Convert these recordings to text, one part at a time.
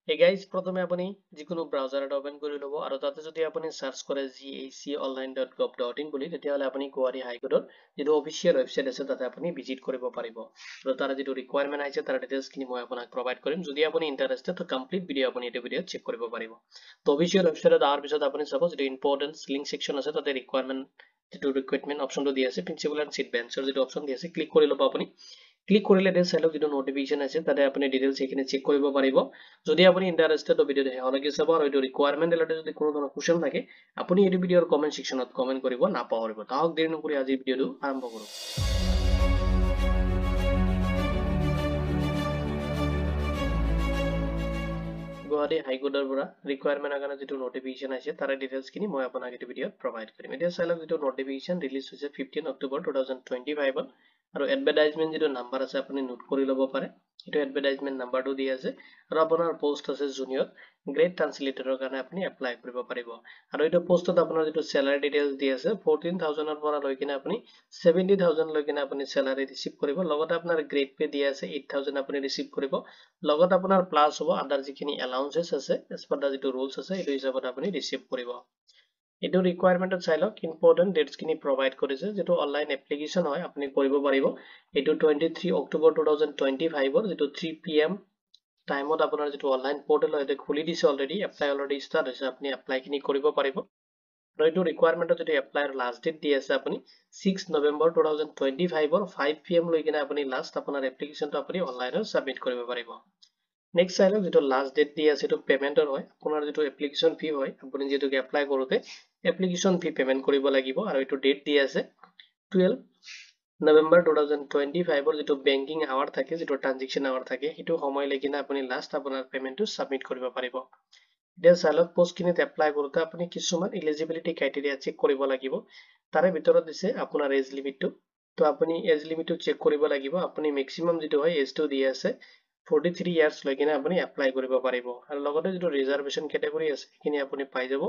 Hey guys, প্ৰথমে আপনি যিকোনো ব্ৰাউজাৰ এটা ওপেন কৰি লব আৰু তাতে যদি আপুনি সাৰ্চ কৰে gaconline.gov.in বুলি তেতিয়াহলে আপুনি গুৱাহাটী হাইকোৰ্টৰ যেটো অফিচিয়েল ওয়েবসাইট আছে তাতে আপুনি ভিজিট কৰিব পাৰিব আৰু তাৰ যেটো ৰিকোয়াৰমেন্ট আছে তাৰ ডিটেইলছ খিনি মই আপোনাক প্ৰভাইড কৰিম যদি আপুনি ইন্টাৰেস্টেড তো কমপ্লিট ভিডিও আপুনি এই ভিডিও চেক কৰিব পাৰিব তো অফিচিয়েল ওয়েবসাইটত আহাৰ পিছত আপুনি চাব যেটো ইম্পৰ্টেন্স লিংক সেকশন আছে তাতে ৰিকোয়াৰমেন্ট যেটো ৰিকুইটমেন্ট অপশনটো দি আছে প্ৰিন্সিপাল এন্ড সিট বেঞ্চৰ যেটো অপশন দি আছে ক্লিক কৰি লব আপুনি ক্লিক কৰিলে দে চাইলক যেটো নোটিফিকেশন আছে তাতে আপুনি ডিটেইলছ এখিনি চেক কৰিব পাৰিব যদি আপুনি ইন্টাৰেস্টেড তো ভিডিও হেহলৈকে চাব আৰু এইটো ৰিকোয়াৰমেন্ট ৰিলেটেড যদি কোনো ধৰণৰ কোৱেশ্চন থাকে আপুনি এই ভিডিওৰ কমেন্ট সেকশনত কমেন্ট কৰিব নাপাহৰিব তাহক দেৰি নকৰি আজি ভিডিওটো আৰম্ভ কৰো গুৱাহাটী হাইকোৰ্টৰ পৰা ৰিকোয়াৰমেন্টৰ কাৰণে যেটো নোটিফিকেশন আছে তাৰ ডিটেইলছ খিনি মই আপোনাক এই ভিডিওত প্ৰভাইড কৰিম এতিয়া চাইলক যেটো নোটিফিকেশন ৰিলিজ হৈছে 15 অক্টোবৰ 2025 আৰু এডভাৰটাইজমেন্ট যেটো নাম্বাৰ আছে আপুনি নোট কৰি ল'ব পাৰে এটো এডভাৰটাইজমেন্ট নাম্বাৰটো দি আছে আৰু আপোনাৰ পোষ্ট আছে জুনিয়ৰ গ্ৰেড ট্ৰান্সলেটৰৰ কাৰণে আপুনি এপ্লাই কৰিব পাৰিব আৰু এটো পোষ্টত আপোনাৰ যেটো স্যালাৰি ডিটেইলছ দি আছে 14000 ৰ পৰা লৈ কিনে আপুনি 70000 লৈ কিনে আপুনি স্যালাৰি ৰিসিভ কৰিব লগতে আপোনাৰ গ্ৰেড পে দি আছে 8000 আপুনি ৰিসিভ কৰিব লগত আপোনাৰ প্লাস হ'ব আদাৰ যিখিনি এলাউন্সেস আছে এজ পাৰ দা যেটো ৰুলস আছে এটো হিচাপত আপুনি ৰিসিভ কৰিব এটো ৰিকোয়াৰমেন্টত চাইলক ইম্পৰ্টেন্ট ডেটস খিনি প্ৰভাইড কৰিছে যেটো অনলাইন এপ্লিকেশন হয় আপুনি কৰিব পাৰিব এটো 23 অক্টোবৰ 2025 ৰ যেটো 3 pm টাইমত আপোনাৰ যেটো অনলাইন পোৰ্টেল হয় এটো খুলি দিছে অলৰেডি এপ্লাই অলৰেডি স্টাৰ্ট হৈছে আপুনি এপ্লাই খিনি কৰিব পাৰিব আৰু এটো ৰিকোয়াৰমেন্টত যেটো এপ্লাইৰ লাষ্ট ডেট দি আছে আপুনি 6 নৱেম্বৰ 2025 ৰ 5 pm লৈ কিনে আপুনি লাষ্ট আপোনাৰ এপ্লিকেশনটো আপুনি অনলাইনত সাবমিট কৰিব পাৰিব নেক্সট চাইলক যেটো লাষ্ট ডেট দি আছে এটো পেমেন্টৰ হয় আপোনাৰ যেটো এপ্লিকেশন ফি হয় আপুনি যেটো এপ্লাই কৰোতে এপ্লিকেশন ফি পেমেন্ট কৰিব লাগিব আৰু এটো ডেট দি আছে 12 নৱেম্বৰ 2025 ৰ যেটো বেংকিং আৱাৰ থাকে যেটো ট্ৰানজেকচন আৱাৰ থাকে হেতু সময় লৈকিনে আপুনি লাষ্ট আপোনাৰ পেমেন্টটো সাবমিট কৰিব পাৰিব এতিয়া চাইলক পোষ্টখিনিত এপ্লাই কৰোতে আপুনি কিছুমান এলিজিবিলিটি ক্ৰাইটেৰিয়া চেক কৰিব লাগিব তাৰে ভিতৰত দিছে আপোনাৰ এজ লিমিটটো তো আপুনি এজ লিমিটটো চেক কৰিব লাগিব আপুনি ম্যাক্সিমাম যেটো হয় এজটো দি আছে 43 ইয়াৰ্স লৈ কিনে আপুনি এপ্লাই কৰিব পাৰিব আৰু লগতে যেটো ৰিজাৰ্ভেশন ক্যাটাগৰী আছে কিনি আপুনি পাই যাব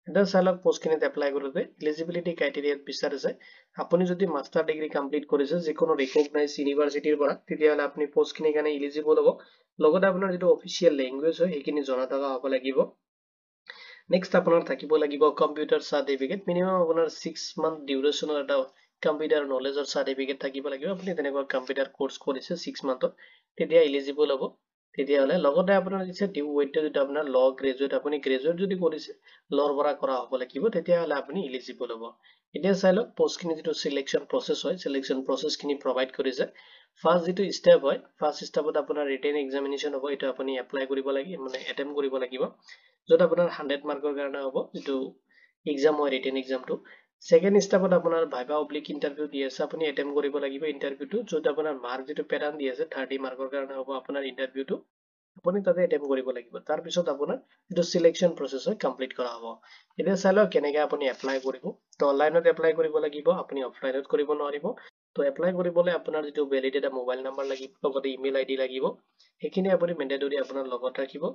এটা চাইলক পোষ্টখিনিত এপ্লাই কৰোতে এলিজিবিলিটি ক্ৰাইটেৰিয়াত বিচাৰিছে আপুনি যদি মাস্টাৰ ডিগ্ৰী কমপ্লিট কৰিছে যিকোনো ৰিকগনাইজ ইউনিভাৰ্সিটিৰ পৰা তেতিয়াহলে আপুনি পোষ্টখিনিৰ কাৰণে এলিজিবল হ'ব লগতে আপোনাৰ যেটো অফিচিয়েল ল্যাঙ্গুৱেজ হয় হেকিনি জনা থকা হ'ব লাগিব নেক্সট আপোনাৰ থাকিব লাগিব কম্পিউটাৰ সাৰ্টিফিকেট মিনিমাম আপোনাৰ 6 মান্থ ডিউৰেচনৰ এটা কম্পিউটাৰ নলেজৰ সাৰ্টিফিকেট থাকিব লাগিব আপুনি তেনেকুৱা কম্পিউটাৰ কোৰ্স কৰিছে 6 মান্থত তেতিয়া এলিজিবল হ'ব তেতিয়াহলে লগতে আপোনাৰ দিছে ডিউ ওয়েট যেটা আপোনাৰ ল গ্ৰেজুৱেট আপুনি গ্ৰেজুৱেট যদি কৰিছে লৰ পৰা কৰা হ'ব লাগিব তেতিয়াহলে আপুনি এলিজিবল হ'ব এতিয়া চাইলক পোষ্টখিনি যেটো সিলেকশন প্ৰসেস হয় সিলেকশন প্ৰসেস খিনি প্ৰভাইড কৰিছে ফাৰ্স্ট যেটো স্টেপ হয় ফাৰ্স্ট স্টেপত আপোনাৰ ৰিটেন এক্সামিনেশন হ'ব এটা আপুনি এপ্লাই কৰিব লাগিব মানে এটেম্প কৰিব লাগিব যত আপোনাৰ 100 মাৰ্কৰ কাৰণে হ'ব যেটো এক্সাম হয় ৰিটেন এক্সামটো সেকেন্ড স্টেপত আপোনাৰ ভাইবা অবলিক ইন্টাৰভিউ দি আছে আপুনি এটেম্প কৰিব লাগিব ইন্টাৰভিউটো যত আপোনাৰ মাৰ্ক যেটো প্যাটাৰ্ন দি আছে 30 মাৰ্কৰ কাৰণে হ'ব আপোনাৰ ইন্টাৰভিউটো আপুনি তাতে এটেম্প কৰিব লাগিব তাৰ পিছত আপোনাৰ যেটো সিলেকশন প্ৰসেস হয় কমপ্লিট কৰা হ'ব এতিয়া চাইলক কেনেকৈ আপুনি এপ্লাই কৰিব তো অনলাইনত এপ্লাই কৰিব লাগিব আপুনি অফলাইনত কৰিব নোৱাৰিব তো এপ্লাই কৰিবলৈ আপোনাৰ যেটো ভ্যালিড এটা মোবাইল নাম্বাৰ লাগিব লগতে ইমেইল আইডি লাগিব হেকিনি আপুনি মেন্ডেটৰি আপোনাৰ লগত ৰাখিব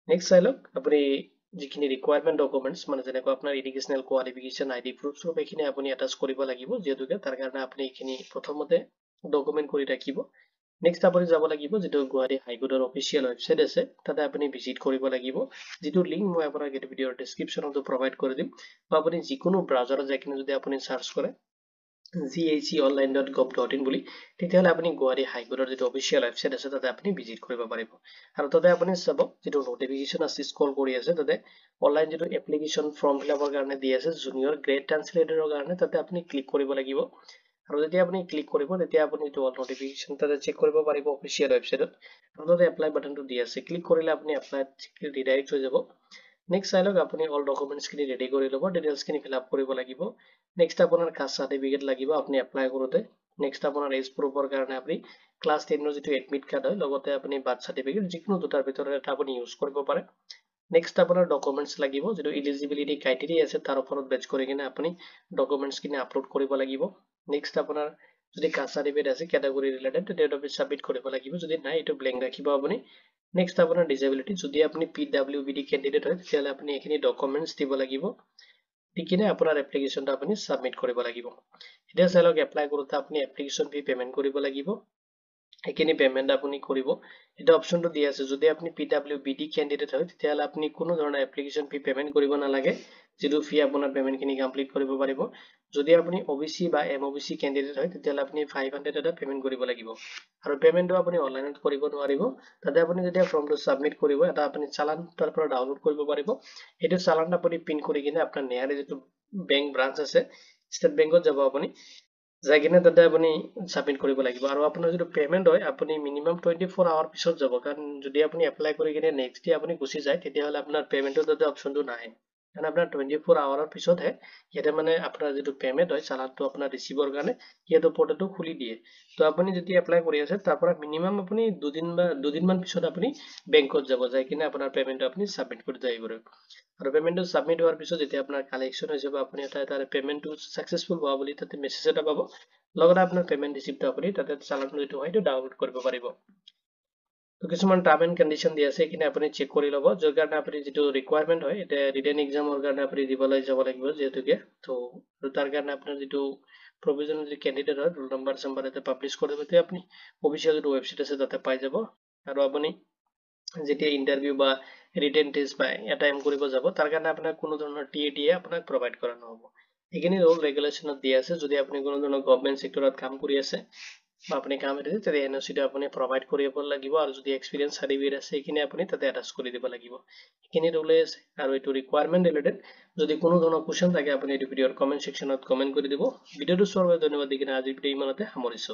নেক্সট চাইলক আপুনি যিখিনি ৰিকোয়াৰমেন্ট ডকুমেন্টস মানে যেনেকৈ আপোনাৰ এডুকেশনাল কোৱালিফিকেশন আইডি প্ৰুফ সব এখিনি আপুনি এটাচ কৰিব লাগিব যেহেতুকে তাৰ কাৰণে আপুনি এখিনি প্ৰথমতে ডকুমেন্ট কৰি ৰাখিব নেক্সট আপুনি যাব লাগিব যেটো গুৱাহাটী হাইকোৰ্টৰ অফিচিয়েল ওয়েবসাইট আছে তাতে আপুনি ভিজিট কৰিব লাগিব যেটো লিংক মই আপোনাক এই ভিডিওৰ ডেসক্ৰিপচনতো প্ৰভাইড কৰি দিম বা আপুনি যিকোনো ব্ৰাউজাৰত যাই কিনে যদি আপুনি সাৰ্চ কৰে gaconline.gov.in বুলি তেতিয়াহলে আপুনি গুৱাহাটী হাইকোৰ্টৰ যেটো অফিচিয়েল ওয়েবসাইট আছে তাতে আপুনি ভিজিট কৰিব পাৰিব আৰু তাতে আপুনি চাব যেটো নোটিফিকেশন আছে স্ক্ৰল কৰি আছে তাতে অনলাইন যেটো এপ্লিকেশন ফৰ্ম ফিলআপৰ কাৰণে দি আছে জুনিয়ৰ গ্ৰেড ট্ৰান্সলেটৰৰ কাৰণে তাতে আপুনি ক্লিক কৰিব লাগিব আৰু যেতিয়া আপুনি ক্লিক কৰিব তেতিয়া আপুনি যেটো নোটিফিকেশন তাতে চেক কৰিব পাৰিব অফিচিয়েল ওয়েবসাইটত আৰু তাতে এপ্লাই বাটনটো দি আছে ক্লিক কৰিলে আপুনি এপ্লাইত ৰিডাইৰেক্ট হৈ যাব নেক্সট চাইলক আপুনি অল ডকুমেন্টস খিনি ৰেডি কৰি ল'ব ডিটেইলছ খিনি ফিল আপ কৰিব লাগিব নেক্সট আপোনাৰ কাষ্ট সাৰ্টিফিকেট লাগিব আপুনি এপ্লাই কৰোতে নেক্সট আপোনাৰ এজ প্ৰুফৰ কাৰণে আপুনি ক্লাছ 10 ৰ যেটো এডমিট কাৰ্ড হয় লগতে আপুনি বাৰ্থ সাৰ্টিফিকেট যিকোনো দুটাৰ ভিতৰত এটা আপুনি ইউজ কৰিব পাৰে নেক্সট আপোনাৰ ডকুমেন্টস লাগিব যেটো এলিজিবিলিটি ক্ৰাইটেৰিয়া আছে তাৰ ওপৰত বেচ কৰি কিনে আপুনি ডকুমেন্টস খিনি আপলোড কৰিব লাগিব নেক্সট আপোনাৰ যদি কাষ্ট সাৰ্টিফিকেট আছে ক্যাটাগৰী ৰিলেটেড তেতিয়াটো আপুনি সাবমিট কৰিব লাগিব যদি নাই এটো ব্ল্যাঙ্ক ৰাখিব আপুনি নেক্সট আপোনাৰ ডিসেবিলিটি যদি আপুনি পিডব্লিউডি ক্যান্ডিডেট হয় তেতিয়াহলে আপুনি এখিনি ডকুমেন্টস দিব লাগিব দিকিনে আপোনাৰ এপ্লিকেশনটো আপুনি সাবমিট কৰিব লাগিব এতিয়া চাইলক এপ্লাই কৰোতে আপুনি এপ্লিকেশন ফি পেমেন্ট কৰিব লাগিব এইখিনি পেমেন্ট আপুনি কৰিব এটা অপশনটো দি আছে যদি আপুনি PWBD ক্যান্ডিডেট হয় তেতিয়াহলে আপুনি কোনো ধৰণৰ এপ্লিকেশন ফি পেমেন্ট কৰিব নালাগে যিটো ফি আপোনাৰ পেমেন্ট খিনি কমপ্লিট কৰিব পাৰিব যদি আপুনি OBC বা MOBC ক্যান্ডিডেট হয় তেতিয়াহলে আপুনি 500 এটা পেমেন্ট কৰিব লাগিব আৰু পেমেন্টটো আপুনি অনলাইনত কৰিব নোৱাৰিব তাতে আপুনি যেতিয়া ফৰ্মটো সাবমিট কৰিব এটা আপুনি চালান তাৰ পৰা ডাউনলোড কৰিব পাৰিব এইটো চালান আপুনি পিন কৰি কিনে আপোনাৰ নিয়াৰে যেটো বেংক ব্ৰাঞ্চ আছে ষ্টেট বেংকত যাব আপুনি যাই কিনে তাতে আপুনি সাবমিট কৰিব লাগিব আৰু আপোনাৰ যেটো পেমেন্ট হয় আপুনি মিনিমাম 24 আৱাৰ পিছত যাব কাৰণ যদি আপুনি এপ্লাই কৰি কিনে নেক্সট ডে আপুনি গুচি যায় তেতিয়াহলে আপোনাৰ পেমেন্টৰ তাতে অপশনটো নাহে কাৰণ আপোনাৰ 24 আৱাৰৰ পিছতহে ইয়াতে মানে আপোনাৰ যেটো পেমেন্ট হয় চালানটো আপোনাৰ ৰিসিভৰ কাৰণে ইয়াতে পোৰ্টেলটো খুলি দিয়ে তো আপুনি যদি এপ্লাই কৰি আছে তাৰ পৰা মিনিমাম আপুনি দুদিন মান পিছত আপুনি বেংকত যাব যাই কিনে আপোনাৰ পেমেন্টটো আপুনি সাবমিট কৰি দিব আৰু পেমেন্টটো সাবমিট হোৱাৰ পিছত যেতিয়া আপোনাৰ কালেকচন হৈ যাব আপুনি এটা পেমেন্টটো সাকসেসফুল হোৱা বুলি তাতে মেছেজ এটা পাব লগতে আপোনাৰ পেমেন্ট ৰিসিপ্টটো আপুনি তাতে চালানটো যেটো হয় ডাউনলোড কৰিব পাৰিব তো কিছুমান টাৰ্ম এন্ড কন্ডিশন দি আছে এখানে আপুনি চেক কৰি লব যাৰ কাৰণে আপুনি যেটো ৰিকোয়াৰমেন্ট হয় এটা ৰিটেন এক্সামৰ কাৰণে আপুনি দিবলৈ যাব লাগিব যেহেতুকে তো তাৰ কাৰণে আপোনাৰ যেটো প্ৰভিজনাল যে ক্যান্ডিডেট হয় ৰোল নাম্বাৰ এটা পাবলিশ কৰি দিব তে আপুনি অফিশিয়াল যেটো ওয়েবসাইট আছে তাতে পাই যাব আৰু আপুনি যেতিয়া ইন্টাৰভিউ বা ৰিটেন টেষ্ট বা এটাইম কৰিব যাব তাৰ কাৰণে আপোনাৰ কোনো ধৰণৰ টিএডিএ আপোনাক প্ৰভাইড কৰা নহব এইখিনি ৰুল ৰেগুলেশনত দি আছে যদি আপুনি কোনো ধৰণৰ গভৰ্নমেন্ট সেক্টৰত কাম কৰি আছে বা আপুনি কাম এৰিছে তেতে এনওসিটো আপুনি প্ৰভাইড কৰিব লাগিব আৰু যদি এক্সপেৰিয়েন্স সাৰ্টিফিকেট আছে এইখিনি আপুনি তাতে এটাচ কৰি দিব লাগিব এইখিনি ৰুলে আছে আৰু এটো ৰিকোয়াৰমেন্ট ৰিলেটেড যদি কোনো ধৰণৰ কোৱেশ্চন থাকে আপুনি এই ভিডিওৰ কমেন্ট সেকশনত কমেন্ট কৰি দিব ভিডিওটো চোৱাৰ বাবে ধন্যবাদ দি কিনে আজিৰ ভিডিও ইমানতে সামৰিছো